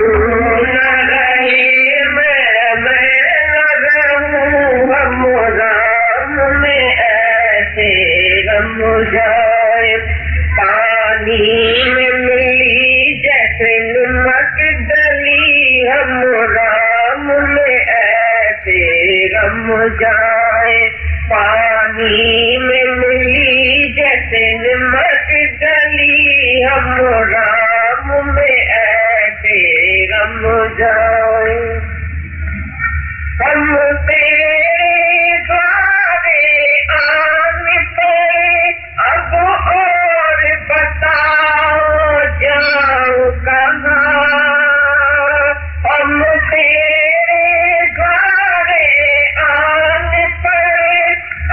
तू न रहे मैं न रहूं, हम राम में ऐसे गम जाए। पानी में मिली जैसे नमक डली, हम राम में ऐसे गम जाए। पानी में मिली जैसे नमक डली, हम राम में ऐसे गम जाए। हम तेरे द्वारे आने पे अब और बताओ जाऊं कहाँ। हम तेरे द्वारे आने पे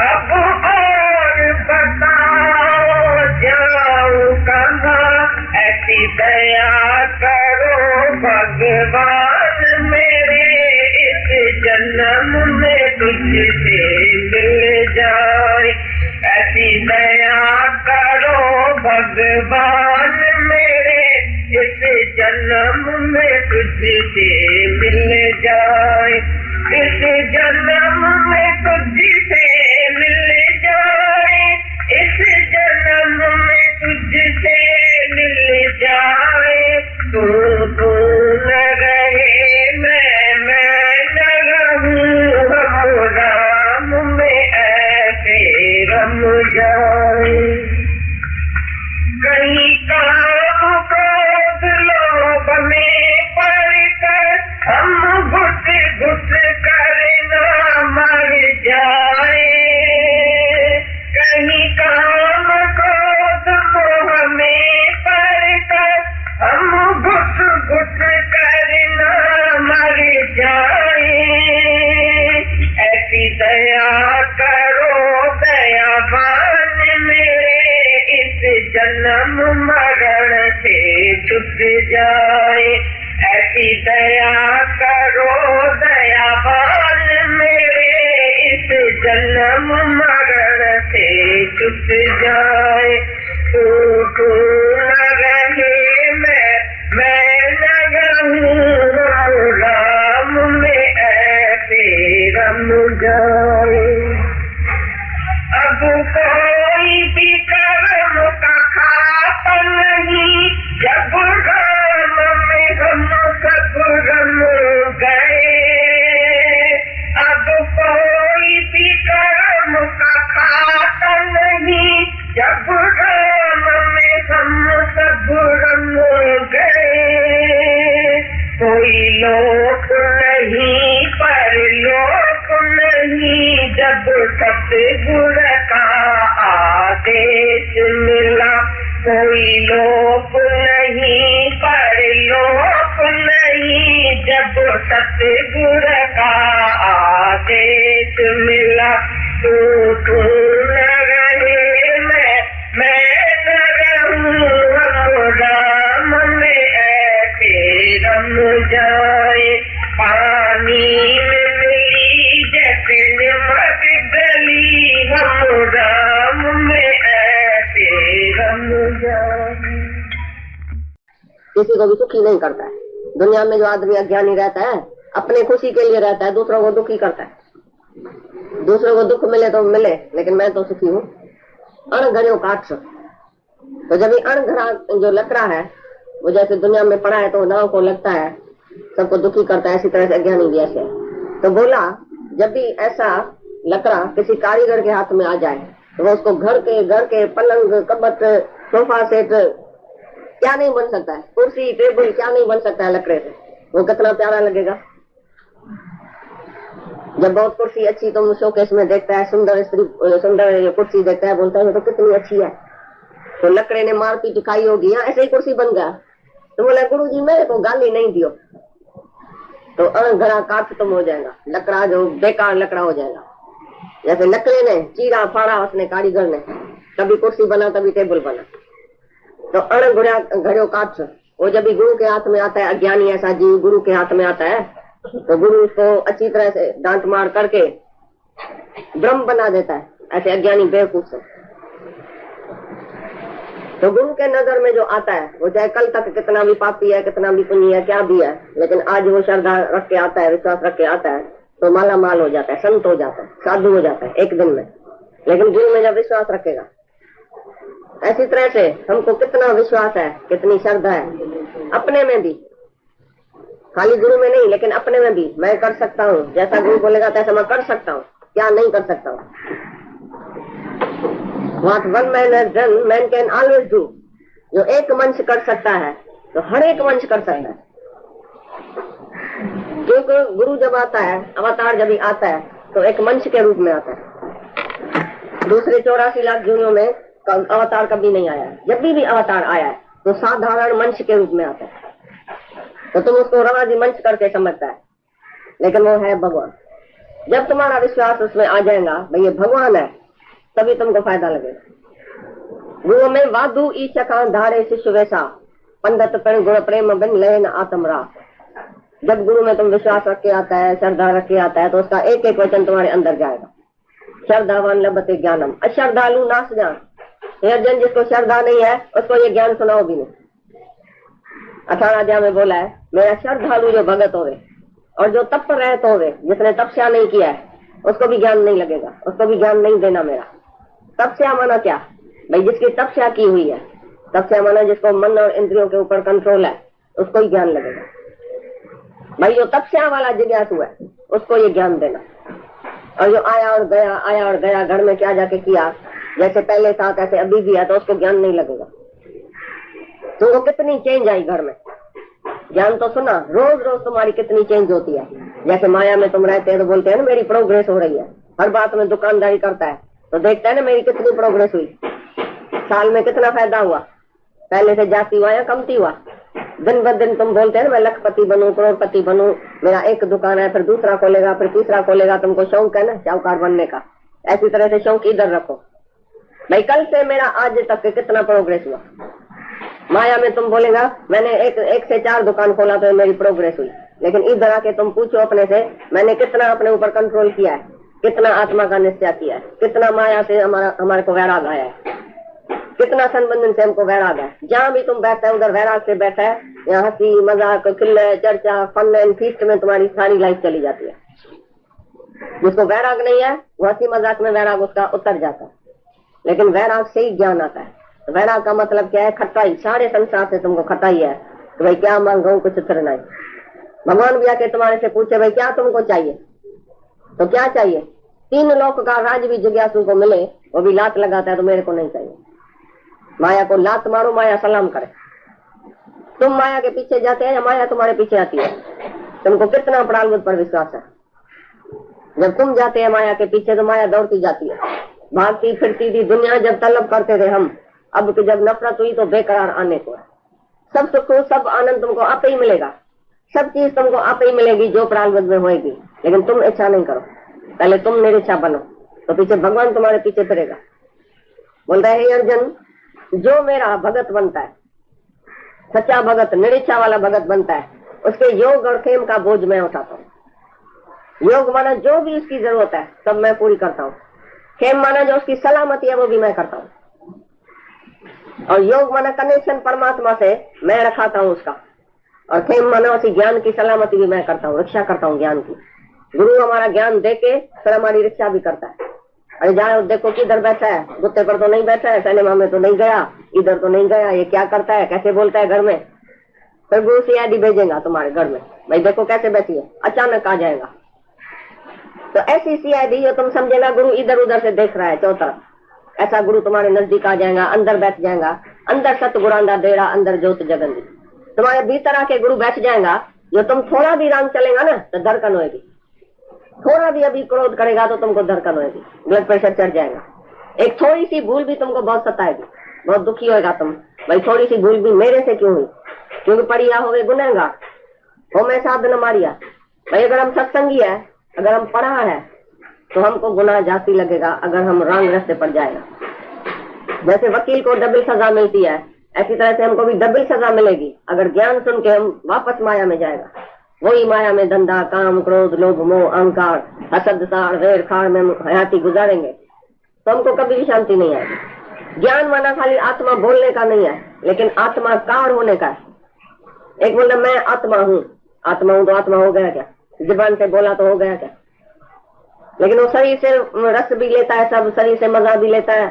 अब और बताओ जाऊं कहाँ। ऐसी दया करो भगवान मेरे, इस जन्म में तुझसे मिल जाए। ऐसी दया करो भगवान मेरे, इस जन्म में तुझसे मिल जाए। इस जन्म में तुझसे मिल जाए। इस जन्म में तुझसे मिल जाए। तू न रहे मैं न रहूं, हम राम में ऐसे रम जाए। कहीं काम क्रोध लोभ में पड़कर हम घुट घुट कर न मर जाए। कहीं काम क्रोध मोह में पड़कर हम घुट घुट कर न मर जाए। ऐसी दया करो दयावान मेरे, इस जन्म मरण से छूट जाए। ऐसी दया करो दयावान मेरे, इस जन्म मरण से छूट जाए। तू न रहे मैं न रहूं, राम में ऐसे रम जाए। अब कोई भी कर्म का खाता नहीं, जब राम में हम सब रम गए। अब कोई भी कर्म का खाता नहीं, जब राम में हम सब रम गए। कोई लोक नहीं परलोक नहीं, जब सतगुर का आदेश मिला। कोई लोक नहीं परलोक नहीं, जब सतगुर का आदेश मिला। तू न रहे मैं न रहूं, हम राम में ऐसे रम जाए। पानी में मिली जैसे नमक डली, हम राम में ऐसे रम जाए। किसी को भी सुखी नहीं करता है। दुनिया में जो आदमी अज्ञानी रहता है, अपने खुशी के लिए रहता है, दूसरों को दुखी करता है। दूसरों को दुख मिले तो मिले, लेकिन मैं तो सुखी हूँ। अणघड़ियों काट। तो जब ये अणघड़ा जो लकड़ा है, वो जैसे दुनिया में पड़ा है तो नाव को लगता है, सबको दुखी करता है, इसी तरह से अज्ञानी भी ऐसे है। तो बोला जब भी ऐसा लकड़ा किसी कारीगर के हाथ में आ जाए तो वो उसको घर के पलंग कबट सोफा सेट क्या नहीं बन सकता है, कुर्सी टेबल क्या नहीं बन सकता है लकड़े से। वो कितना प्यारा लगेगा। जब बहुत कुर्सी अच्छी तुम शोकेस में देखता है, सुंदर कुर्सी देखता है, बोलता है तो कितनी अच्छी है। तो लकड़े ने मार पीट खाई होगी, यहाँ ऐसे ही कुर्सी बन गया। तो बोला गुरुजी मेरे को गाली नहीं दियो। तो अणघड़ा काट तुम हो जाएगा, लकड़ा जो बेकार लकड़ा हो जाएगा। जैसे लकड़े ने चीरा फाड़ा उसने कारीगर ने, कभी कुर्सी बना कभी टेबल बना। तो अणघड़ियों काट वो जब भी गुरु के हाथ में आता है, अज्ञानी ऐसा जीव गुरु के हाथ में आता है तो गुरु उसको अच्छी तरह से डांट मार करके ब्रह्म बना देता है। ऐसे अज्ञानी बेवकूफ से तो गुरु के नजर में जो आता है वो चाहे कल तक कितना भी पापी है, कितना भी पुण्य है, क्या भी है, लेकिन आज वो श्रद्धा रख के आता है, विश्वास रख के आता है तो माला माल हो जाता है, संत हो जाता है, साधु हो जाता है एक दिन में। लेकिन गुरु में जब विश्वास रखेगा, ऐसी तरह से हमको कितना विश्वास है, कितनी श्रद्धा है अपने में भी, खाली गुरु में नहीं लेकिन अपने में भी। मैं कर सकता हूँ, जैसा गुरु बोलेगा तैसा मैं कर सकता हूँ, क्या नहीं कर सकता हूँ। What one man has done, man can always do। जो एक मनुष्य कर सकता है तो हर एक मनुष्य कर सकता है, क्योंकि गुरु जब आता है, अवतार जब आता है तो एक मनुष्य के रूप में आता है। दूसरे 84 लाख जूनों में अवतार कभी नहीं आया है। जब भी अवतार आया है तो साधारण मनुष्य के रूप में आता है, तो तुम उसको रवाजी मनुष्य करके समझता है, लेकिन वो है भगवान। जब तुम्हारा विश्वास उसमें आ जाएगा भाई ये भगवान है, तभी तुमको फायदा लगेगा। गुरु में वादु ईशका धारे शिष्य वैसा, पंडित प्रेम गुण प्रेम बिन लेन आत्मरा। जब गुरु में तुम विश्वास रख के आता है, श्रद्धा रख के आता है, तो उसका एक एक वचन तुम्हारे अंदर जाएगा। श्रद्धावान लभते ज्ञानम, अश्रद्धालु नाश ज्ञान। अर्जुन जिसको श्रद्धा नहीं है उसको ये ज्ञान सुनाओ भी नहीं। 18 अध्याय में बोला है मेरा श्रद्धालु जो भगत होवे और जो तप रहत होवे, जिसने तपस्या नहीं किया है उसको भी ज्ञान नहीं लगेगा, उसको भी ज्ञान नहीं देना मेरा। तपस्या माना क्या भाई, जिसकी तपस्या की हुई है। तपस्या माना जिसको मन और इंद्रियों के ऊपर कंट्रोल है, उसको ही ज्ञान लगेगा। भाई जो तपस्या वाला जिज्ञासु है उसको ये ज्ञान देना। और जो आया और गया घर में क्या जाके किया, जैसे पहले था ऐसे अभी भी है, तो उसको ज्ञान नहीं लगेगा। तो वो कितनी चेंज आई घर में, ज्ञान तो सुना। रोज रोज तुम्हारी कितनी चेंज होती है। जैसे माया में तुम रहते हैं तो बोलते हैं ना मेरी प्रोग्रेस हो रही है। हर बात में दुकानदारी करता है तो देखता है ना मेरी कितनी प्रोग्रेस हुई, साल में कितना फायदा हुआ, पहले से जाती हुआ या कमती हुआ। दिन ब दिन तुम बोलते हैं ना मैं लखपति बनूं, करोड़पति बनूं, मेरा एक दुकान है, फिर दूसरा खोलेगा, फिर तीसरा खोलेगा। तुमको शौक है ना साहूकार बनने का, ऐसी तरह से शौक इधर रखो भाई। कल से मेरा आज तक कितना प्रोग्रेस हुआ। माया में तुम बोलेगा मैंने एक से 4 दुकान खोला तो मेरी प्रोग्रेस हुई, लेकिन इधर आके तुम पूछो अपने से मैंने कितना अपने ऊपर कंट्रोल किया है, कितना आत्मा का निश्चय किया है, कितना माया से हमारे को वैराग आया है, कितना संबंधन से हमको वैराग है। जहाँ भी तुम बैठा है उधर वैराग से बैठा है। यहाँ हंसी मजाक खिल्ले चर्चा फन एंड फीस्ट में तुम्हारी सारी लाइफ चली जाती है। जिसको वैराग नहीं है वो हंसी मजाक में वैराग उसका उतर जाता है, लेकिन वैराग से ही ज्ञान आता है। वैराग का मतलब क्या है, खटाई। सारे संसार से तुमको खटाई है तो भाई क्या मांगो, कुछ फिर नहीं। भगवान भी आके तुम्हारे से पूछे भाई क्या तुमको चाहिए, तो क्या चाहिए। 3 लोक का राज भी जिज्ञासु को मिले, वो भी लात लगाता है तो मेरे को नहीं चाहिए। माया को लात मारो, माया सलाम करे। तुम माया के पीछे जाते हैं या माया तुम्हारे पीछे आती है। तुमको कितना प्रारब्ध पर विश्वास है। जब तुम जाते हैं माया के पीछे तो माया दौड़ती जाती है, भागती फिरती थी दुनिया। जब तलब करते थे हम, अब जब नफरत हुई तो बेकरार आने को है। सब सुख सब आनंद तुमको आप ही मिलेगा, सब चीज तुमको आप ही मिलेगी जो प्रारब्ध में होएगी। लेकिन तुम इच्छा नहीं करो, पहले तुम निरीच्छा बनो तो पीछे भगवान तुम्हारे पीछे फिरेगा। बोल रहे हे अर्जुन, जो मेरा भगत बनता है, सच्चा भगत निरीच्छा वाला भगत बनता है, उसके योग और खेम का बोझ मैं उठाता हूँ। योग माना जो भी उसकी जरूरत है सब मैं पूरी करता हूँ। खेम माना जो उसकी सलामती है वो भी मैं करता हूँ। और योग माना कनेक्शन परमात्मा से मैं रखाता हूँ उसका। और खेम माना उसी ज्ञान की सलामती भी मैं करता हूँ, रक्षा करता हूँ ज्ञान की। गुरु हमारा ज्ञान देके फिर हमारी रक्षा भी करता है। अरे जाओ देखो किधर बैठा है, गुत्ते पर तो नहीं बैठा है, सिनेमा में तो नहीं गया, इधर तो नहीं गया, ये क्या करता है, कैसे बोलता है घर में। फिर गुरु सीआईडी भेजेगा तुम्हारे घर में, भाई देखो कैसे बैठी है, अचानक आ जाएगा। तो ऐसी सीआईडी जो तुम समझेगा गुरु इधर उधर से देख रहा है चौतरफ, ऐसा गुरु तुम्हारे नजदीक आ जाएगा, अंदर बैठ जाएगा। अंदर सतगुरांदा देड़ा अंदर ज्योत जगंदी। तुम्हारे भीतर आके गुरु बैठ जाएगा। जो तुम थोड़ा भी रंग चलेगा ना तो धड़कन होगी, थोड़ा भी अभी क्रोध करेगा तो तुमको धड़कन होगी, ब्लड प्रेशर चढ़ जाएगा। एक थोड़ी सी भूल भी तुमको बहुत सताएगी, बहुत दुखी होगा तुम, भाई थोड़ी सी भूल भी मेरे से क्यों हुई, क्योंकि पढ़िया हो गए गुनहगार हो मैं साधन मारिया। भाई अगर हम सत्संगी है, अगर हम पढ़ा है तो हमको गुनाह जाती लगेगा अगर हम रंग रास्ते पर जाएगा। जैसे वकील को डबल सजा मिलती है, ऐसी तरह से हमको भी डबल सजा मिलेगी अगर ज्ञान सुन के हम वापस माया में जाएगा। वही माया में धंधा काम क्रोध लोभ मोह अहंकार हसद सार वेर खार में हयाती गुजारेंगे तो हमको कभी भी शांति नहीं आएगी। ज्ञान माना खाली आत्मा बोलने का नहीं है, लेकिन आत्माकार होने का है। एक बोलना मैं आत्मा हूँ तो आत्मा हो गया क्या? जुबान से बोला तो हो गया क्या? लेकिन वो शरीर से रस भी लेता है, सब शरीर से मजा भी लेता है,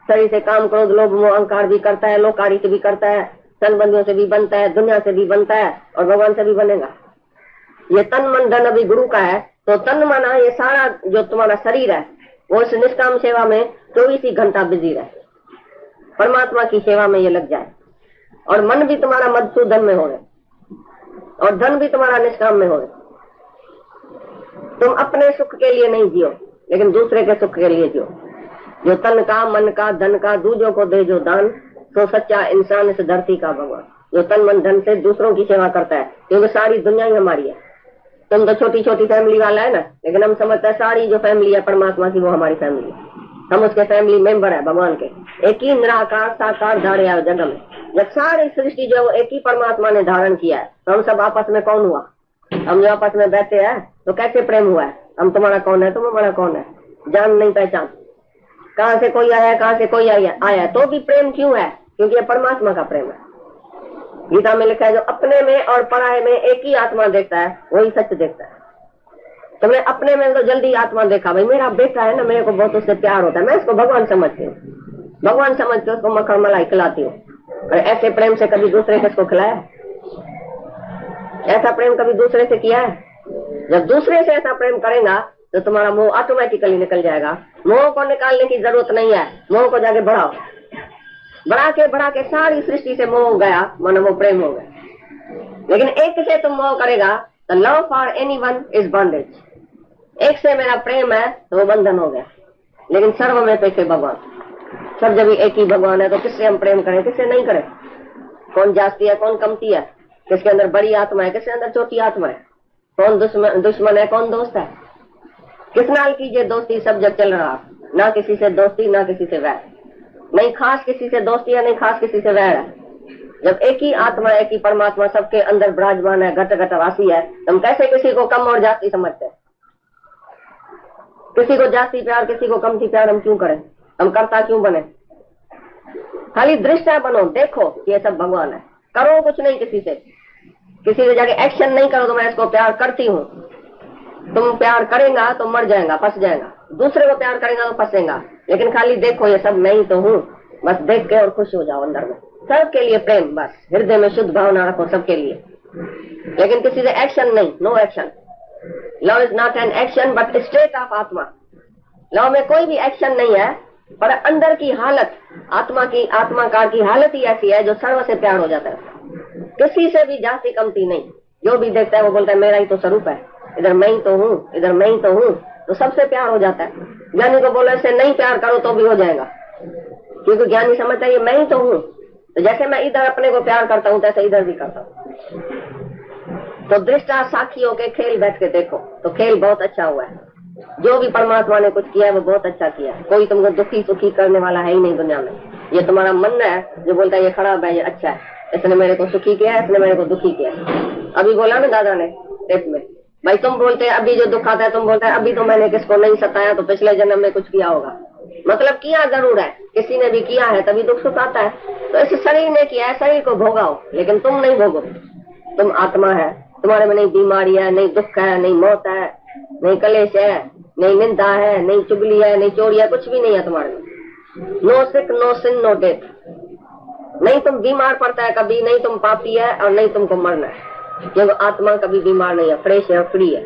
शरीर से काम क्रोध लोभ मोह अहंकार भी करता है, लोकारी से भी करता है, संबंधियों से भी बनता है, दुनिया से भी बनता है और भगवान से भी बनेगा। ये तन मन धन अभी गुरु का है, तो तन माना ये सारा जो तुम्हारा शरीर है वो इस निष्काम सेवा में 24 घंटा बिजी रहे, परमात्मा की सेवा में ये लग जाए। और मन भी तुम्हारा मधुसूदन में हो और धन भी तुम्हारा निष्काम में हो। तुम अपने सुख के लिए नहीं जियो, लेकिन दूसरे के सुख के लिए जियो। जो तन का मन का धन का दूजों को दे जो दान, तो सच्चा इंसान इस धरती का भगवान। जो तन मन धन से दूसरों की सेवा करता है, क्योंकि सारी दुनिया ही हमारी है। तुम तो छोटी छोटी फैमिली वाला है ना, लेकिन हम समझते हैं सारी जो फैमिली है परमात्मा की वो हमारी फैमिली है, हम उसके फैमिली मेंबर है भगवान के। एक ही निराकार साकार धारे है जन्म में। जब सारी सृष्टि जो एक ही परमात्मा ने धारण किया है, तो हम सब आपस में कौन हुआ? हम जो आपस में बैठे हैं तो कैसे प्रेम हुआ है? हम तुम्हारा कौन है, तुम हमारा कौन है? जान नहीं पहचान, कहाँ से कोई आया, कहाँ से कोई आया, तो भी प्रेम क्यों है? क्योंकि ये परमात्मा का प्रेम है। गीता में लिखा है जो अपने में और पराये में एक ही आत्मा देखता है वही सच देखता है। तुमने अपने में तो जल्दी आत्मा देखा, भाई मेरा बेटा है ना, मेरे को बहुत उससे प्यार होता है, मैं इसको भगवान समझती हूँ, भगवान समझ के उसको मक्खन मलाई खिलाती हूँ। और ऐसे प्रेम से कभी दूसरे किसको खिलाया? ऐसा प्रेम कभी दूसरे से किया है? जब दूसरे से ऐसा प्रेम करेगा तो तुम्हारा मोह ऑटोमेटिकली निकल जाएगा। मोह को निकालने की जरूरत नहीं है, मोह को जाके बढ़ाओ, बढ़ा के सारी सृष्टि से मोह गया, मानो वो प्रेम हो गया। लेकिन एक से तुम मोह करेगा तो love for anyone is bondage. एक से मेरा प्रेम है तो वो बंधन हो गया। लेकिन सर्व में तो एक भगवान, सब जब एक ही भगवान है तो किससे हम प्रेम करें, किससे नहीं करें? कौन जास्ती है, कौन कमती है, किसके अंदर बड़ी आत्मा है, किसके अंदर छोटी आत्मा है, कौन दुश्मन है, कौन दोस्त है? किस नाल कीजिए दोस्ती, सब जग चल रहा, ना किसी से दोस्ती ना किसी से वैर, नहीं खास किसी से दोस्ती है, नहीं खास किसी से वैर है। जब एक ही आत्मा, एक ही परमात्मा सबके अंदर विराजमान है, घट घट वासी है, हम कैसे किसी को कम और जाति समझते हैं? किसी को जाति प्यार, किसी को कम प्यार हम क्यों करें? हम करता क्यों बने? खाली दृष्टा बनो, देखो ये सब भगवान है, करो कुछ नहीं किसी से जाके एक्शन नहीं करो तो मैं इसको प्यार करती हूँ। तुम प्यार करेगा तो मर जाएगा, फंस जाएगा, दूसरे को प्यार करेगा तो फंसेगा। लेकिन खाली देखो ये सब मैं ही तो हूँ, बस देख के और खुश हो जाओ अंदर में। सबके लिए प्रेम, बस हृदय में शुद्ध भावना रखो सबके लिए, लेकिन किसी से एक्शन नहीं, no action. Love is not an action but state of atma. Love में कोई भी एक्शन नहीं है, पर अंदर की हालत, आत्माकार की हालत ही ऐसी है जो सर्व से प्यार हो जाता है। किसी से भी जाति कमती नहीं, जो भी देखता है वो बोलता है मेरा ही तो स्वरूप है, इधर मैं ही तो हूँ, इधर मैं ही तो हूँ, तो सबसे प्यार हो जाता है। ज्ञानी को बोले से नहीं प्यार करो तो भी हो जाएगा, क्योंकि ज्ञानी समझता है ये मैं ही तो हूँ। तो जैसे मैं इधर अपने को प्यार करता हूँ तैसे इधर भी करता हूँ। तो दृष्टा साखियों के खेल बैठ के देखो तो खेल बहुत अच्छा हुआ है। जो भी परमात्मा ने कुछ किया है वो बहुत अच्छा किया है। कोई तुमको दुखी सुखी करने वाला है ही नहीं दुनिया में। ये तुम्हारा मन है जो बोलता है ये खराब है, ये अच्छा है, इसने मेरे को सुखी किया है, इसने मेरे को दुखी किया है। अभी बोला ना दादा ने टेप में, भाई तुम बोलते हैं अभी जो दुख आता है, तुम बोलते हैं अभी तो मैंने किसको नहीं सताया, तो पिछले जन्म में कुछ किया होगा। मतलब किया जरूर है, किसी ने भी किया है तभी दुख सुख आता है। तो इस शरीर ने किया है, शरीर को भोगाओ, लेकिन तुम नहीं भोगो। तुम आत्मा है, तुम्हारे में नहीं बीमारी है, नहीं दुख है, नहीं मौत है, नहीं कलेश है, नहीं निंदा है, नहीं चुगली है, नहीं चोरी है, कुछ भी नहीं है तुम्हारे में। नो सिक, नो सिन, नो डेथ। नहीं तुम बीमार पड़ता है कभी, नहीं तुम पापी है, और नहीं तुमको मरना है। क्योंकि आत्मा कभी बीमार नहीं है, फ्रेश है, फ्री है।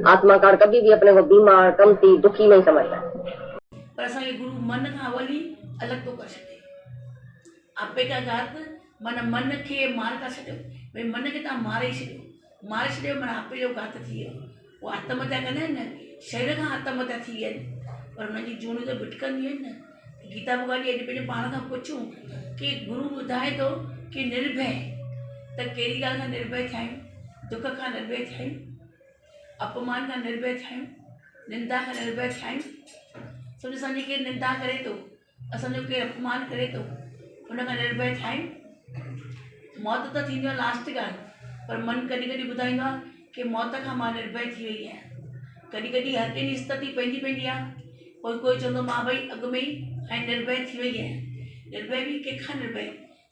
आत्मा कार कभी भी अपने को बीमार, कमती, दुखी नहीं समझता। पर असांखे गुरु मन खां वरी अलॻि थो करे छॾे। आपे का घात माना मन खे मार था छॾियो, भई मन खे तव्हां मारे छॾियो माना आपे जो घात थी वियो। उहो आत्महत्या कंदा आहिनि न, शरीर खां आत्महत्या थी विया आहिनि, पर हुनजी जूणियूं त भिटकंदियूं आहिनि न। गीता भॻवान अॼु पंहिंजे पाण खां पुछूं कि गुरु ॿुधाए थो कि निर्भय, त कहिड़ी ॻाल्हि खां निर्भय थिया आहियूं? दुख खां निर्भय थिया आहियूं, अपमान खां निर्भय थिया आहियूं, निंदा खां निर्भय थिया आहियूं। सम्झो असांजी केरु निंदा करे थो, असांजो केरु अपमान करे थो, हुन खां निर्भय थिया आहियूं। मौत त थींदी आहे लास्ट ॻाल्हि, पर मन कॾहिं कॾहिं ॿुधाईंदो आहे कि मौत खां मां निर्भय थी वई आहियां। कॾहिं कॾहिं हर कंहिंजी स्थिति पंहिंजी आहे। कोई चवंदो मां भई अॻु में ई ऐं निर्भय थी वई आहियां, निर्भय बि कंहिंखां निर्भय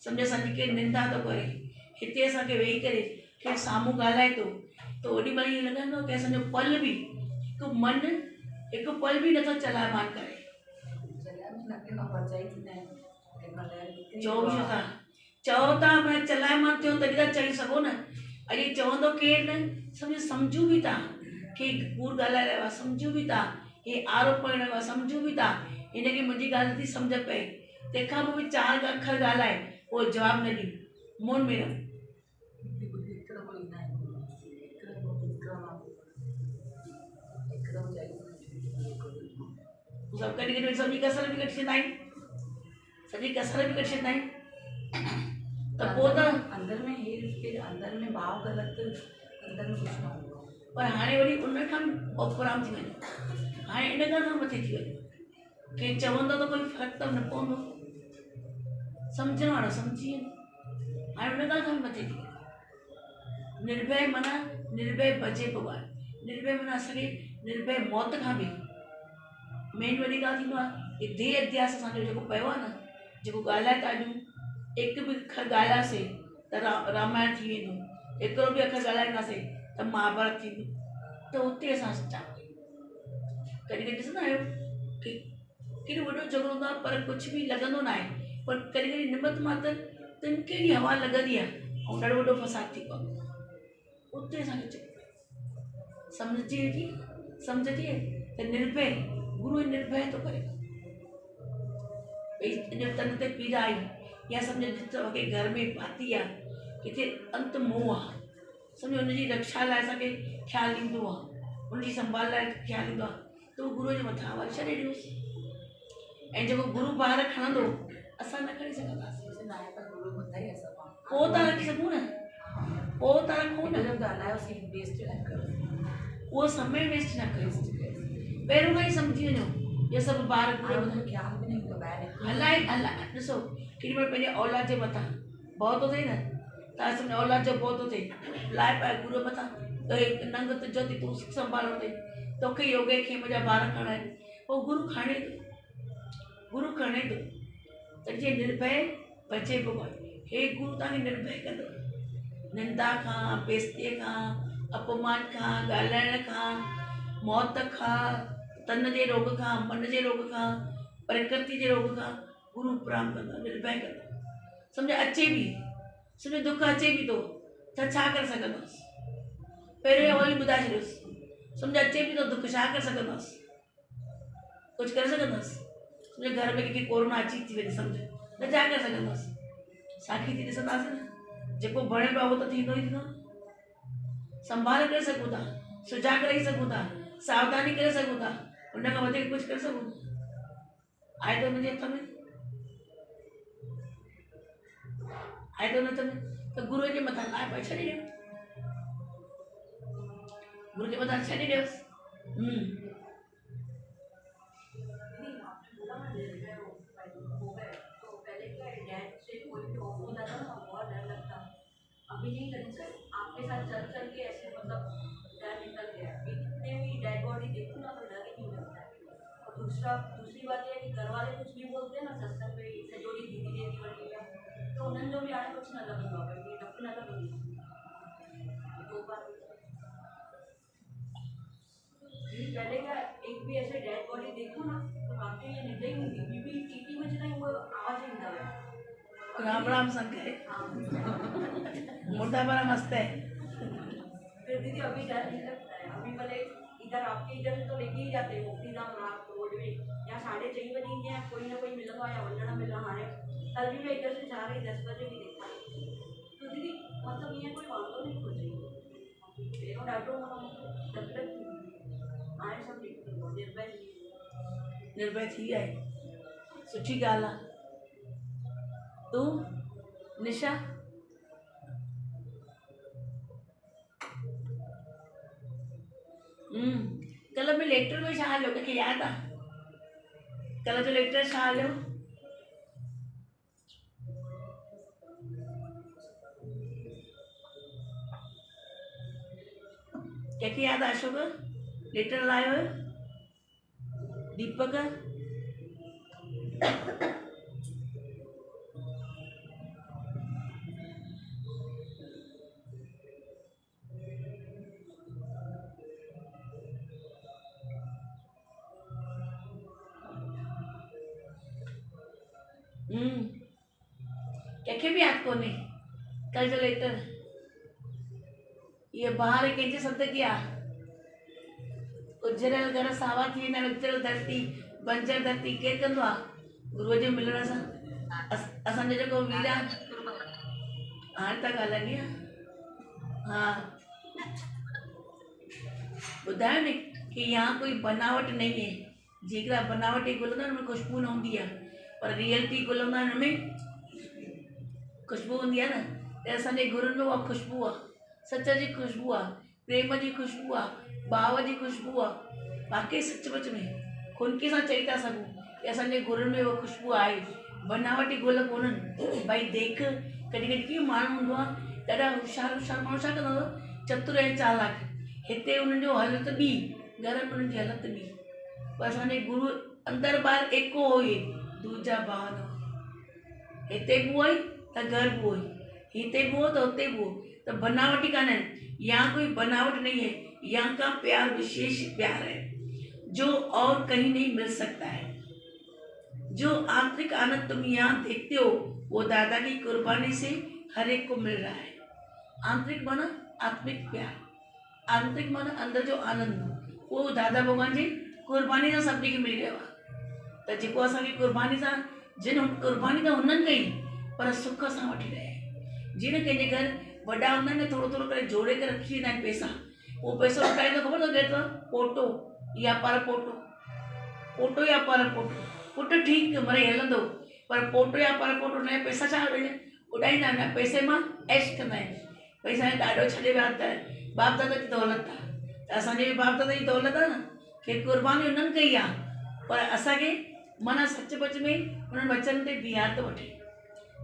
सम्झ असांजी केरु निंदा थो करे हिते असांखे वेही करे केरु साम्हूं ॻाल्हाए थो त ओॾी महिल ईअं लॻंदो की असांजो पल बि हिकु पल बि नथो चलायमान करे। चओ छो था चओ था पर चलायमान थियो तॾहिं था चई सघो न। अॼु चवंदो केरु न सम्झूं बि था कि कूड़ ॻाल्हाए रहियो आहे, सम्झूं बि था हे आरोप रहियो आहे, सम्झूं बि था हिनखे मुंहिंजी ॻाल्हि नथी सम्झ पए, तंहिंखां पोइ बि 4 अखर ॻाल्हाए पोइ जवाबु न ॾियो मुंहुं में सब कॾहिं कॾहिं सॼी कसर बि कढी छॾींदा आहिनि, सॼी कसर बि कढी छॾींदा आहिनि त पोइ त अंदर में हेर फेर, अंदर में भाव ग़लति, अंदर में कुझु न हूंदो। पर हाणे वरी उन खां उपराम थी वञे, हाणे इन खां मथे थी वञे केरु चवंदो त कोई फ़र्क़ु त न पवंदो, सम्झण वारो सम्झी वञे। हाणे उन खां मथे थी वञे निर्भय माना निर्भय बचे भॻवान, निर्भय माना असांखे निर्भय मौत खां बि मेन वॾी ॻाल्हि थींदो आहे कि देह अध्यास असांजो जेको पियो आहे न, जेको ॻाल्हाए था अॼु हिकु बि अखर ॻाल्हायोसीं त रामायण थी वेंदो, हिकिड़ो बि अखर ॻाल्हाईंदासीं त महाभारत थींदो, त उते असां सचा कॾहिं कॾहिं ॾिसंदा आहियो कि केॾो वॾो झगड़ो हूंदो आहे पर कुझु बि लॻंदो न आहे, पर कॾहिं कॾहिं निमत मात्र तिनके ॾींहुं हवा लॻंदी आहे ऐं ॾाढो वॾो फसाद थी पवंदो आहे। उते असांखे सम्झिजे त निर्भय गुरु निर्भय थो करे भई तन ते पीड़ा आई या सम्झ के घर में भाती आहे किथे अंत मोह आहे, सम्झो हुनजी रक्षा लाइ असांखे ख़्यालु ईंदो आहे, हुनजी संभाल लाइ ख़्यालु ईंदो आहे त उहो गुरूअ जे मथां वरी छॾे ॾियोसि। ऐं जेको गुरू ॿार खणंदो असां न खणी सघंदासीं, पोइ था रखी सघूं न, पोइ था रखूं न, ॻाल्हायोसीं वेस्ट न कयो, उहो समय वेस्ट न कयो, पहिरियों खां ई सम्झी वञो इहे सभु ॿार ख़्याल बि न ईंदो ॿाहिरि हलाए ॾिसो केॾी महिल पंहिंजे औलाद जे मथां भउ थो थिए न, तव्हां सम्झो औलाद जो भउ थो थिए लाइ पाए गुरूअ मथां नंग तुंहिंजो थी तूं संभालो अथई तोखे योगे खे मुंहिंजा ॿार खणा आहिनि, पोइ गुरू खणे थो त जीअं निर्भय बचे भॻवान, हे गुरू तव्हांखे निर्भय कंदो, निंदा खां, बेइज़तीअ खां, अपमान खां, ॻाल्हाइण खां, मौत खां, तन जे रोग खां, मन जे रोग खां, प्रकृति जे रोग खां गुरू उपराम कंदो, निर्भय कंदो। सम्झ अचे बि, सम्झ दुख अचे बि थो त छा करे सघंदासीं, पहिरियों वरी ॿुधाए छॾियोसि, सम्झ अचे बि थो दुख छा करे सघंदासीं, कुझु करे सघंदासीं, सम्झ घर में कंहिंखे कोरोना अची थी वञे सम्झ त छा करे सघंदासीं, साखी थी ॾिसंदासीं न, जेको भणे पियो उहो त थींदो ई थींदो, संभाल करे सघूं था, सुजाग रही सघूं था, सावधानी करे सघूं था, हुन खां वधीक कुझु करे सघूं आहे त हुनजे हथ में, आहे त हुन हथ में, त गुरूअ जे मथां लाइ पाए छॾे ॾियो, गुरू जे मथां छॾे ॾियोसि। अभी नहीं करनी सर, आपके साथ चल चल के ऐसे मतलब डर निकल गया, इतने भी डेड बॉडी देखो ना तो डर ही नहीं लगता है। और दूसरी बात यह है कि घर वाले कुछ भी बोलते हैं ना सत्संग में सजोरी दीदी देती बड़ी है तो उन्होंने जो भी आए कुछ न लगेगा भाई ये डप न लगेगी, दो बार पहले का एक भी ऐसे डेड बॉडी देखो ना तो वाकई ये निकल ही नहीं थी, बीबी टीटी में चला वो आवाज ही नहीं दबा। राम राम संगे मोटा बड़ा मस्त है। फिर दीदी अभी डर नहीं लगता है, अभी भले इधर आपके इधर से तो लेके ही जाते हैं मुक्तिधाम रात रोड में या 6:30 बजे या कोई ना कोई मिलना या वंडना मिलना हमारे कल भी मैं इधर से जा रही 10 बजे भी देखा तो दीदी मतलब ये कोई वांदो नहीं खोजे पेरो डाटो मतलब आए सब निर्भय थी आहे, सुठी ॻाल्हि आहे। तूं निशा कल में लेटर में छा हलियो, कंहिंखे यादि आहे कल जो लेटर छा हलियो? कंहिंखे यादि आहे? अशोक लेटर लायो हुयो, दीपक कंहिंखे बि यादि कोन्हे। कल जो लेटर ये ॿार कंहिंजे सदके आहे। उजरियल घर सावा थी वेंदा आहिनि, उजरियल धरती बंजर धरती केरु कंदो आहे? गुरूअ जे मिलण सां। असांजो जेको वीर आहे हाणे था ॻाल्हाइनि हा ॿुधायो न कि यहाँ कोई बनावट नहीं है। जेकरा बनावटी गुल हूंदा आहिनि हुन में खुशबू न हूंदी आहे, पर रियलिटी गुल हूंदा आहिनि हुनमें खुशबू हूंदी आहे न। त असांजे गुरुनि में उहा खुशबू आहे, सच जी खुशबू आहे, प्रेम जी खुशबू आहे, भाव जी खुशबू आहे। वाकई सचमुच में खुनकी सां चई था सघूं कि असांजे गुरुनि में उहा खुशबू आहे। बनावटी गुल कोन्हनि। भई देख कॾहिं कॾहिं कीअं माण्हू हूंदो आहे ॾाढा होशियारु माण्हू छा कंदो आहे, चतुर ऐं चालाक। हिते उन्हनि जो हालत ॿी, घर में उन्हनि जी हालत ॿी। पर असांजे गुरू अंदरि ॿाहिरि एको हुई, दूजा भाव न हुई। हिते बि हुओ त घर बि हुओ, हिते बि हुओ त हुते बि हुओ। त बनावटी कान है, यहाँ कोई बनावट नहीं है। यहाँ का प्यार विशेष प्यार है जो और कहीं नहीं मिल सकता है। जो आंतरिक आनंद तुम यहाँ देखते हो वो दादा की कुर्बानी से हर एक को मिल रहा है। आंतरिक माना आत्मिक प्यार, आंतरिक माना अंदर जो आनंद, वो दादा भगवान जी कुर्बानी सां सभिनी खे मिली रहियो आहे। त जेको असांखे कुर्बानी सां, जिन कुर्बानी त हुननि कई पर सुख सां वठी रहिया। जीअं कंहिंजे घर वॾा हूंदा आहिनि, थोरो थोरो करे जोड़े करे रखी वेंदा आहिनि पैसा। उहो पैसो लुटाईंदो ख़बर अथव केतिरो? पोटो या पर पोटो, पोटो या पर पोटो। पुटु ठीकु मरे हलंदो, पर पोटो या पर पोटो न पैसा छा उॾाईंदा आहिनि, पैसे मां ऐश कंदा आहिनि। पैसा ॾाढो छॾे विया त बाप दादा जी दौलत आहे। त असांजे बि बाप दादा जी दौलत आहे न, कि कुर्बानी हुननि कई आहे। पर असांखे माना सचपच में हुननि वचन ते बिहार थो वठे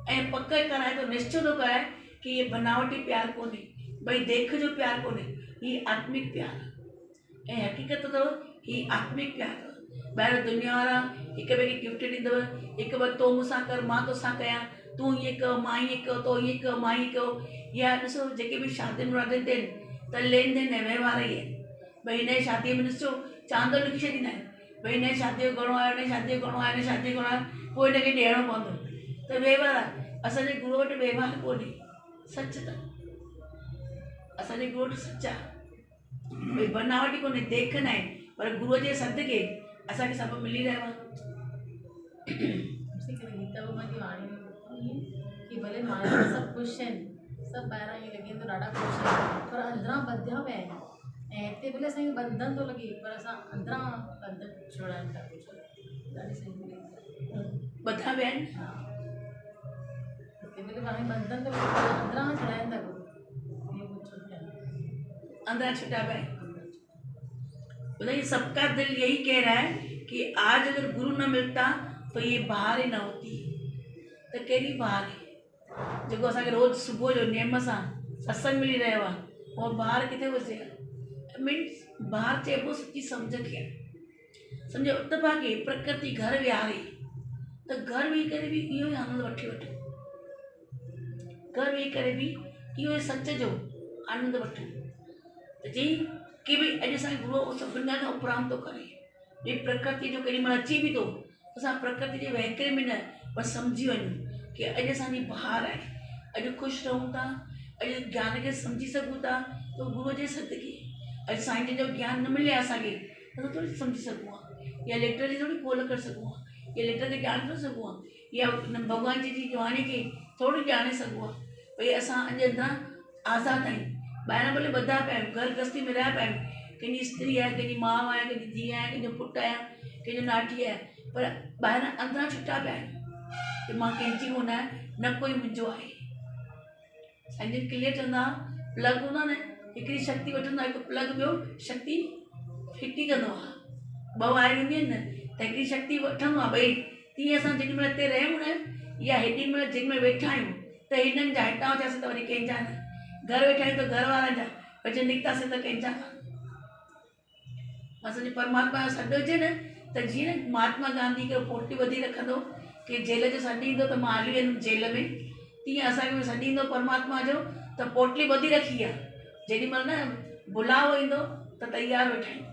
ऐं पक कराए थो, निश्चय थो कराए कि ये बनावटी प्यार कोन्हे, भई देख जो प्यार कोन्हे, ही आत्मिक प्यार आहे। ऐं हक़ीक़त अथव ही आत्मिक प्यार अथव। ॿाहिरि दुनिया वारा हिक ॿिए खे गिफ्ट ॾींदव, हिकु ॿ तो मूंसां कर मां तोसां कयां, तूं हीअं कयो मां हीअं कयो, तो हीअं कयो मां हीअं कयो। या ॾिसो जेके बि शादियुनि वादियुनि ते त लेन देन है व्यवहार ई आहे। भई हिन जी शादीअ में ॾिसो चांदो लिखी छॾींदा आहिनि, भई हिन जी शादीअ जो घणो आयो, हिन जी शादीअ जो घणो आयो, हिन जी शादीअ जो घणो आयो, पोइ हिनखे ॾियणो पवंदो। त व्यवहार आहे। असांजे गुरू वटि व्यवहार कोन्हे, सच त असांजे गुरू वटि सच आहे। भई बनावटी कोन्हे, देख न आहे, पर गुरूअ जे सदके असांखे सभु मिली रहियो आहे। गीता भगवान जी वाणी में कि भले माया में सभु ख़ुशि आहिनि, सभु ॿाहिरां ईअं लॻे थो ॾाढा ख़ुशि आहिनि, पर अंदरां ॿधिया पिया आहिनि। ऐं हिते भले असांखे बंधन थो लॻे, पर असां अंदरां बंधन छुड़ाइनि था कुझु ॾाढी सही ॿधा पिया आहिनि। हा, हिते भले हाणे बंधन थो लॻे, पर अंदरां छुड़ाइनि था कुझु, इहो कुझु पिया अंदर छुटा पाए। बताइए, सबका दिल यही कह रहा है कि आज अगर गुरु न मिलता तो ये बहार ही न होती। तो कहिड़ी बहार है जेको असांखे रोज़ सुबुह जो नेम सां सत्संग मिली रहियो आहे, और बहार किथे हुजे? मीन्स बहार चइबो सची सम्झ खे आहे। सम्झो इत्तफाक़ी प्रकृति घर विहारे, त घर वेही करे बि इहो ई आनंद वठी वठो। घर वेही करे बि इहो ई सच जो आनंद वठो। त जी कि भई अॼु असांजे गुरू सभिनि खां उपराम थो करे। भई प्रकृति जो केॾी महिल अची बि थो, असां प्रकृति जे वहकरे में न, पर सम्झी वञूं कि अॼु असांजी बहार आहे, अॼु ख़ुशि रहूं था, अॼु ज्ञान खे सम्झी सघूं था, त गुरूअ जे सदके। अॼु साईं जन जो ज्ञान न मिले असांखे त असां थोरी सम्झी सघूं आहे, या लेटर जी थोरी खोल करे सघूं आहे, या लेटर खे ॼाणे थो सघूं आहे, या भॻवान जी वाणी खे थोरी ॼाणे सघूं आहे। भई असां अॼु अंदरां आज़ादु आहियूं। ॿाहिरां भले ॿधा पिया आहियूं, घर गृहस्थी में रहिया पिया आहियूं, कंहिंजी स्त्री आहे, कंहिंजी माउ आहे, कंहिंजी धीउ आहे, कंहिंजो पुटु आहे, कंहिंजो नाठी आहे, पर ॿाहिरां अंदरां छुटा पिया आहियूं कि मां कंहिंजी कोन आहियां, न कोई मुंहिंजो आहे। साईं जन क्लियर चवंदा, प्लग हूंदो न, हिकिड़ी शक्ति वठंदो आहे, हिकु प्लग ॿियो शक्ति फिटी कंदो आहे, ॿ वायर हूंदियूं आहिनि न, त हिकिड़ी शक्ति वठंदो आहे। भई तीअं असां जेॾी महिल हिते रहियूं न, या हेॾी महिल जेॾी महिल वेठा आहियूं त हिननि जा हितां थियासीं त वरी कंहिंजा न, घर वेठा आहियूं त घर वारनि जा, वरी निकितासीं त कंहिंजा कान। असांजे परमात्मा जो सॾु हुजे न, त जीअं महात्मा गांधी खे पोटी ॿधी रखंदो कि जेल जो सॾु ईंदो त मां हली वेंदुमि जेल में, तीअं असांखे बि सॾु ईंदो परमात्मा जो त पोटली ॿधी रखी आहे, जेॾी महिल न बुलावो ईंदो त तयारु वेठा आहियूं।